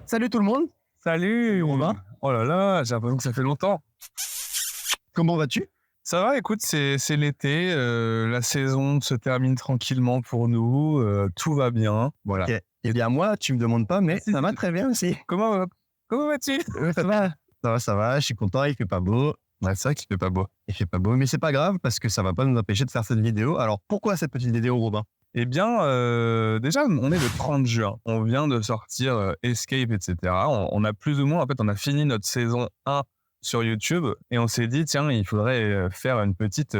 Salut tout le monde. Salut Robin. Oh là là, j'ai l'impression que ça fait longtemps. Comment vas-tu? Ça va, écoute, c'est l'été, la saison se termine tranquillement pour nous, tout va bien, voilà. Ok. Eh bien moi, tu me demandes pas, mais Merci. ça va très bien aussi. Comment vas-tu? Ça va. Ça va. Je suis content. Il fait pas beau. Ouais, c'est vrai qu'il fait pas beau. Il fait pas beau, mais c'est pas grave parce que ça va pas nous empêcher de faire cette vidéo. Alors pourquoi cette petite vidéo, Robin? Eh bien, déjà, on est le 30 juin. On vient de sortir Escape, etc. On a plus ou moins, en fait, on a fini notre saison 1 sur YouTube et on s'est dit, tiens, il faudrait faire une petite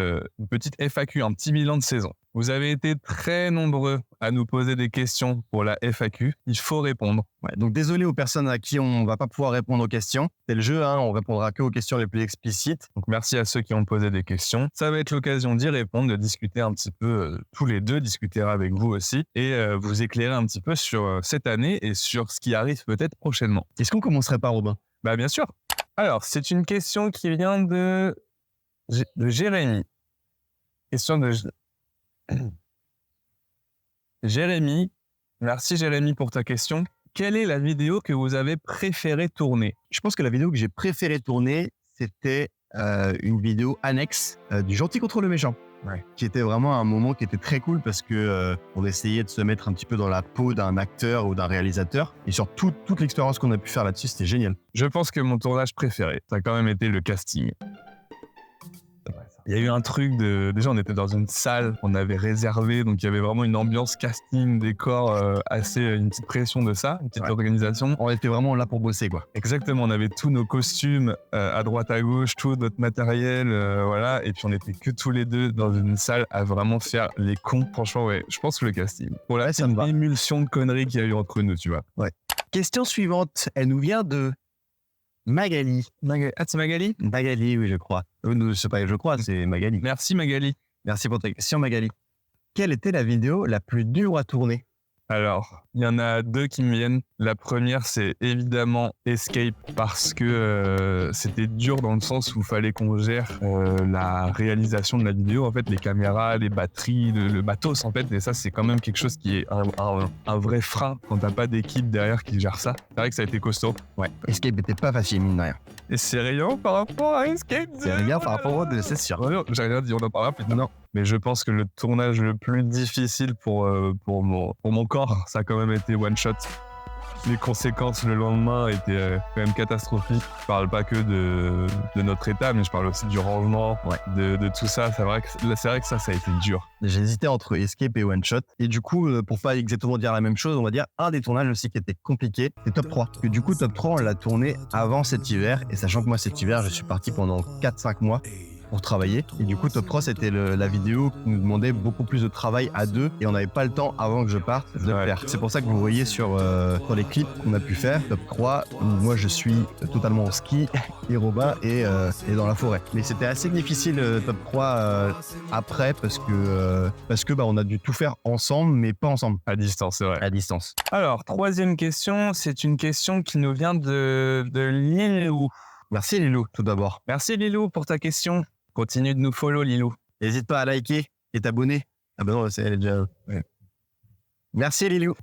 FAQ, un petit bilan de saison. Vous avez été très nombreux à nous poser des questions pour la FAQ. Il faut répondre. Ouais, donc désolé aux personnes à qui on va pas pouvoir répondre aux questions. C'est le jeu, hein, on répondra que aux questions les plus explicites. Donc merci à ceux qui ont posé des questions. Ça va être l'occasion d'y répondre, de discuter un petit peu tous les deux, discuter avec vous aussi et vous éclairer un petit peu sur cette année et sur ce qui arrive peut-être prochainement. Est-ce qu'on commencerait par Robin? Bah bien sûr. Alors, c'est une question qui vient de Jérémy. Question de Jérémy. Merci Jérémy pour ta question. Quelle est la vidéo que vous avez préféré tourner? Je pense que la vidéo que j'ai préféré tourner, c'était une vidéo annexe du gentil contre le méchant. Ouais. Qui était vraiment un moment qui était très cool parce que on essayait de se mettre un petit peu dans la peau d'un acteur ou d'un réalisateur. Et sur toute l'expérience qu'on a pu faire là-dessus, c'était génial. Je pense que mon tournage préféré, ça a quand même été le casting. Il y a eu un truc déjà on était dans une salle qu'on avait réservée, donc il y avait vraiment une ambiance casting, décor, une petite pression de ça, une petite organisation. On était vraiment là pour bosser, quoi. Exactement, on avait tous nos costumes à droite à gauche, tout notre matériel, voilà, et puis on était que tous les deux dans une salle à vraiment faire les cons. Franchement, ouais, je pense que le casting. Pour la ça me va. émulsion de conneries qu'il y a eu entre nous, tu vois. Ouais. Question suivante, elle nous vient de Magali. Ah, c'est Magali? Magali, oui, je crois. C'est pas je crois, c'est Magali. Merci Magali. Merci pour ta question, Magali. Quelle était la vidéo la plus dure à tourner? Alors, il y en a deux qui me viennent. La première, c'est évidemment Escape parce que c'était dur dans le sens où il fallait qu'on gère la réalisation de la vidéo, en fait, les caméras, les batteries, le matos, en fait. Et ça, c'est quand même quelque chose qui est un vrai frein quand t'as pas d'équipe derrière qui gère ça. C'est vrai que ça a été costaud. Ouais, Escape n'était pas facile, mine de rien. Et c'est rien par rapport à Escape. C'est rien par rapport au 2, c'est sûr. Non, j'ai rien dit, on en parlera plus tard. Non. Mais je pense que le tournage le plus difficile pour mon corps, ça a quand même été One Shot. Les conséquences le lendemain étaient quand même catastrophiques. Je parle pas que de notre état, mais je parle aussi du rangement, de tout ça. C'est vrai que ça a été dur. J'hésitais entre Escape et One Shot. Et du coup, pour pas exactement dire la même chose, on va dire un des tournages aussi qui était compliqué, c'est Top 3. Parce que du coup, Top 3, on l'a tourné avant cet hiver. Et sachant que moi, cet hiver, je suis parti pendant 4-5 mois pour travailler. Et du coup, Top 3, c'était la vidéo qui nous demandait beaucoup plus de travail à deux et on n'avait pas le temps avant que je parte de le faire. C'est pour ça que vous voyez sur les clips qu'on a pu faire, Top 3, moi je suis totalement au ski et Robin est dans la forêt. Mais c'était assez difficile Top 3 après parce que on a dû tout faire ensemble mais pas ensemble. À distance, c'est vrai. À distance. Alors, troisième question, c'est une question qui nous vient de Lilou. Merci Lilou, tout d'abord. Merci Lilou pour ta question. Continue de nous follow, Lilou. N'hésite pas à liker et t'abonner. Ah ben non, elle est déjà... Ouais. Merci Lilou.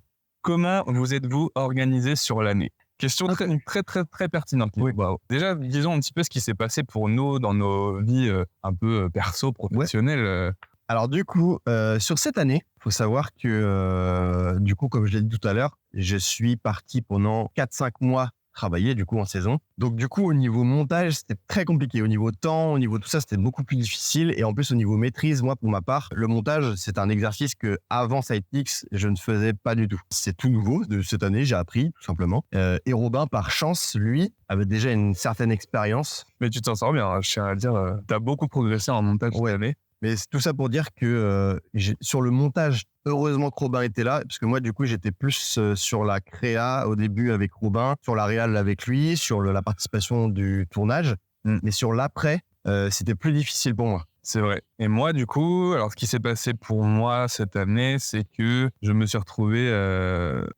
Comment vous êtes-vous organisé sur l'année? Question très pertinente. Oui. Wow. Déjà, disons un petit peu ce qui s'est passé pour nous dans nos vies un peu perso, professionnelles. Alors du coup, sur cette année, il faut savoir que, du coup, comme je l'ai dit tout à l'heure, je suis parti pendant 4-5 mois travailler du coup en saison. Donc du coup au niveau montage c'était très compliqué, au niveau temps, au niveau tout ça c'était beaucoup plus difficile et en plus au niveau maîtrise, moi pour ma part, le montage c'est un exercice que avant SidePix je ne faisais pas du tout. C'est tout nouveau de cette année, j'ai appris tout simplement. Et Robin par chance lui avait déjà une certaine expérience. Mais tu t'en sors bien, hein, je tiens à dire, t'as beaucoup progressé en montage cette année. Mais c'est tout ça pour dire que sur le montage, heureusement que Robin était là, parce que moi, du coup, j'étais plus sur la créa au début avec Robin, sur la réal avec lui, sur la participation du tournage. Mais sur l'après, c'était plus difficile pour moi. C'est vrai. Et moi, du coup, alors ce qui s'est passé pour moi cette année, c'est que je me suis retrouvé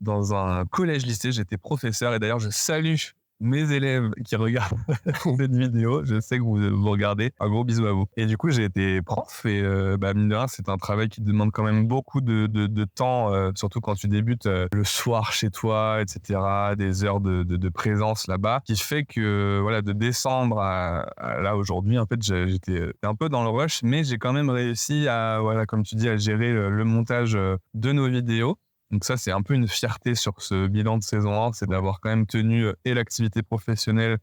dans un collège-lycée. J'étais professeur et d'ailleurs, je salue mes élèves qui regardent cette vidéo, je sais que vous regardez. Un gros bisou à vous. Et du coup, j'ai été prof et mine de rien, c'est un travail qui demande quand même beaucoup de temps, surtout quand tu débutes le soir chez toi, etc. Des heures de présence là-bas, qui fait que voilà, de décembre à là aujourd'hui, en fait, j'étais un peu dans le rush, mais j'ai quand même réussi à, voilà, comme tu dis, à gérer le montage de nos vidéos. Donc ça, c'est un peu une fierté sur ce bilan de saison 1, c'est d'avoir quand même tenu et l'activité professionnelle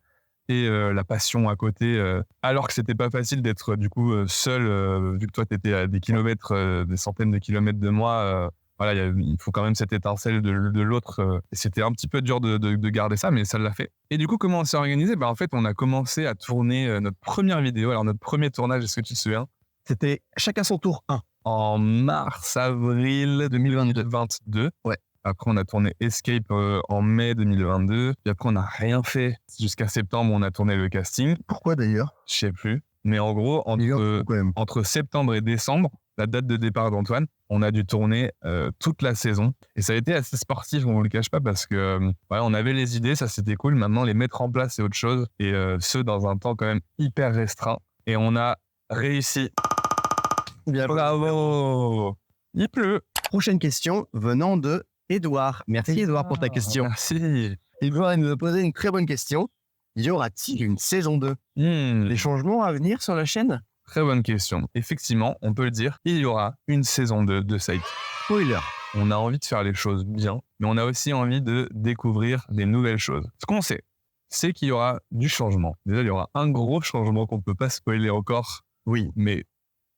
et la passion à côté, alors que c'était pas facile d'être du coup seul, vu que toi, tu étais à des kilomètres, des centaines de kilomètres de moi. Voilà, il faut quand même cette étincelle de l'autre. Et c'était un petit peu dur de garder ça, mais ça l'a fait. Et du coup, comment on s'est organisé ? En fait, on a commencé à tourner notre première vidéo. Alors, notre premier tournage, est-ce que tu te souviens ? C'était chacun son tour 1. En mars-avril 2022. Ouais. Après, on a tourné Escape en mai 2022. Puis après, on n'a rien fait jusqu'à septembre où on a tourné le casting. Pourquoi d'ailleurs ? Je sais plus. Mais en gros, entre septembre et décembre, la date de départ d'Antoine, on a dû tourner toute la saison. Et ça a été assez sportif, on ne vous le cache pas, parce que on avait les idées, ça c'était cool. Maintenant, les mettre en place, c'est autre chose. Et ce, dans un temps quand même hyper restreint. Et on a réussi. Bien, bravo. Il pleut. Prochaine question venant de Edouard. Merci Edouard pour ta question. Merci. Edouard nous a posé une très bonne question. Y aura-t-il une saison 2 ? Les changements à venir sur la chaîne ? Très bonne question. Effectivement, on peut le dire, il y aura une saison 2 de Psych. Spoiler. On a envie de faire les choses bien, mais on a aussi envie de découvrir des nouvelles choses. Ce qu'on sait, c'est qu'il y aura du changement. Déjà, il y aura un gros changement qu'on ne peut pas spoiler encore. Oui. Mais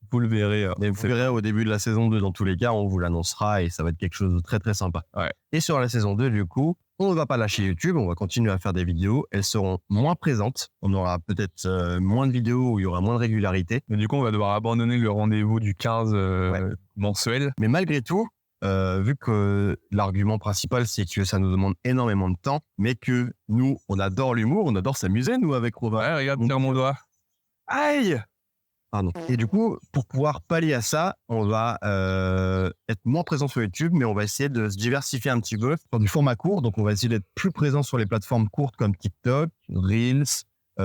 vous le verrez. Vous verrez au début de la saison 2, dans tous les cas, on vous l'annoncera et ça va être quelque chose de très très sympa. Ouais. Et sur la saison 2, du coup, on ne va pas lâcher YouTube, on va continuer à faire des vidéos. Elles seront moins présentes. On aura peut-être moins de vidéos où il y aura moins de régularité. Mais du coup, on va devoir abandonner le rendez-vous du 15 mensuel. Mais malgré tout, vu que l'argument principal, c'est que ça nous demande énormément de temps, mais que nous, on adore l'humour, on adore s'amuser, nous, avec Robin. Ouais, regarde, tire mon doigt. Aïe! Pardon. Et du coup, pour pouvoir pallier à ça, on va être moins présent sur YouTube, mais on va essayer de se diversifier un petit peu sur du format court. Donc, on va essayer d'être plus présent sur les plateformes courtes comme TikTok, Reels,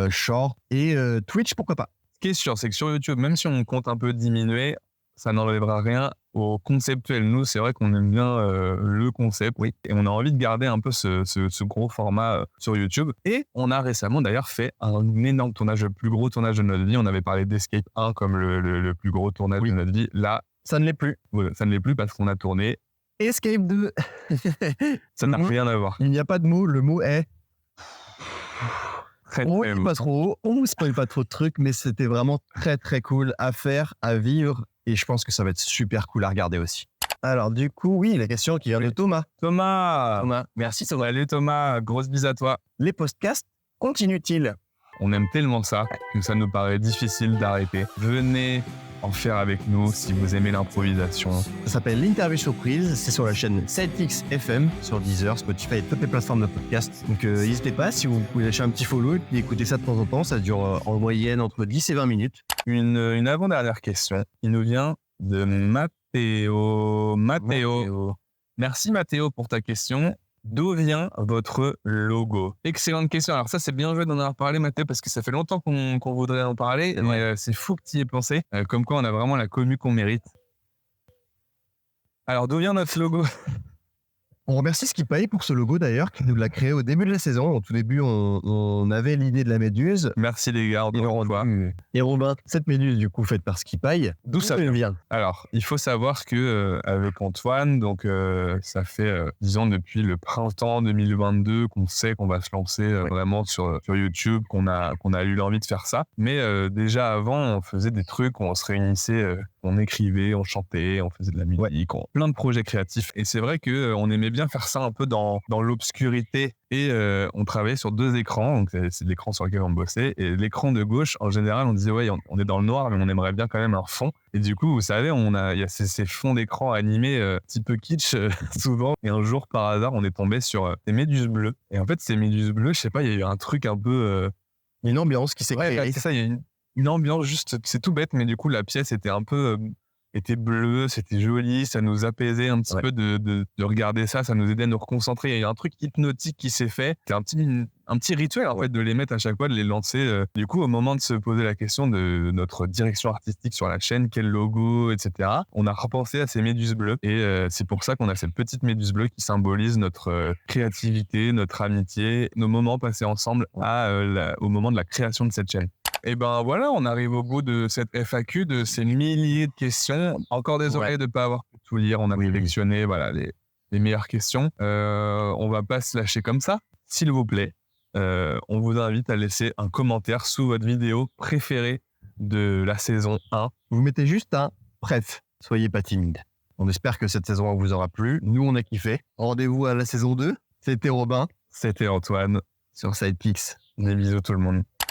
Short et Twitch, pourquoi pas. Ce qui est sûr, c'est que sur YouTube, même si on compte un peu diminuer, ça n'enlèvera rien au conceptuel. Nous, c'est vrai qu'on aime bien le concept. Oui. Et on a envie de garder un peu ce gros format sur YouTube. Et on a récemment d'ailleurs fait un énorme tournage, le plus gros tournage de notre vie. On avait parlé d'Escape 1 comme le plus gros tournage de notre vie. Là, ça ne l'est plus. Voilà, ça ne l'est plus parce qu'on a tourné Escape 2. Ça n'a rien à voir. Il n'y a pas de mot. Le mot est... On ne dit pas trop, on ne spoil pas trop de trucs, mais c'était vraiment très très cool à faire, à vivre. Et je pense que ça va être super cool à regarder aussi. Alors du coup, oui, la question qui vient de Thomas. Thomas, merci Thomas. Salut Thomas, grosse bise à toi. Les podcasts continuent-ils ? On aime tellement ça que ça nous paraît difficile d'arrêter. Venez en faire avec nous si vous aimez l'improvisation. Ça s'appelle l'interview surprise, c'est sur la chaîne Celtics FM, sur Deezer, Spotify et toutes les plateformes de podcast. Donc n'hésitez pas, si vous pouvez lâcher un petit follow et puis écouter ça de temps en temps, ça dure en moyenne entre 10 et 20 minutes. Une avant-dernière question, il nous vient de Mathéo. Merci Mathéo pour ta question. D'où vient votre logo ? Excellente question. Alors ça, c'est bien joué d'en avoir parlé, Mathéo, parce que ça fait longtemps qu'on voudrait en parler. Mais c'est fou que tu y aies pensé. Comme quoi, on a vraiment la commu qu'on mérite. Alors, d'où vient notre logo ? On remercie Skipaï pour ce logo d'ailleurs, qui nous l'a créé au début de la saison. Au tout début, on avait l'idée de la méduse. Merci les gars, Et Robin, cette méduse du coup faite par Skipaï, d'où ça vient ? Alors, il faut savoir que avec Antoine, donc ça fait disons depuis le printemps 2022 qu'on sait qu'on va se lancer vraiment sur YouTube, qu'on a eu l'envie de faire ça. Mais déjà avant, on faisait des trucs où on se réunissait, on écrivait, on chantait, on faisait de la musique, plein de projets créatifs. Et c'est vrai que on aimait bien faire ça un peu dans l'obscurité. Et on travaillait sur 2 écrans, donc c'est l'écran sur lequel on bossait. Et l'écran de gauche, en général, on disait ouais, on est dans le noir, mais on aimerait bien quand même un fond. Et du coup, vous savez, il y a ces fonds d'écran animés un petit peu kitsch souvent. Et un jour, par hasard, on est tombé sur des méduses bleues. Et en fait, ces méduses bleues, je sais pas, il y a eu un truc un peu... une ambiance qui s'est créée. Ouais, c'est ça, il y a une ambiance juste, c'est tout bête, mais du coup, la pièce était un peu... était bleu, c'était joli, ça nous apaisait un petit peu de regarder ça, ça nous aidait à nous reconcentrer. Il y a un truc hypnotique qui s'est fait. C'est un petit un petit rituel en fait de les mettre à chaque fois, de les lancer. Du coup, au moment de se poser la question de notre direction artistique sur la chaîne, quel logo, etc., on a repensé à ces méduses bleues et c'est pour ça qu'on a cette petite méduse bleue qui symbolise notre créativité, notre amitié, nos moments passés ensemble au moment de la création de cette chaîne. Et ben voilà, on arrive au bout de cette FAQ, de ces milliers de questions. Encore désolé de ne pas avoir pu tout lire. On a sélectionné voilà, les meilleures questions. On va pas se lâcher comme ça. S'il vous plaît, on vous invite à laisser un commentaire sous votre vidéo préférée de la saison 1. Vous mettez juste un « bref », soyez pas timide. On espère que cette saison 1 vous aura plu. Nous, on a kiffé. Rendez-vous à la saison 2. C'était Robin. C'était Antoine. Sur Sidekicks. Des bisous tout le monde.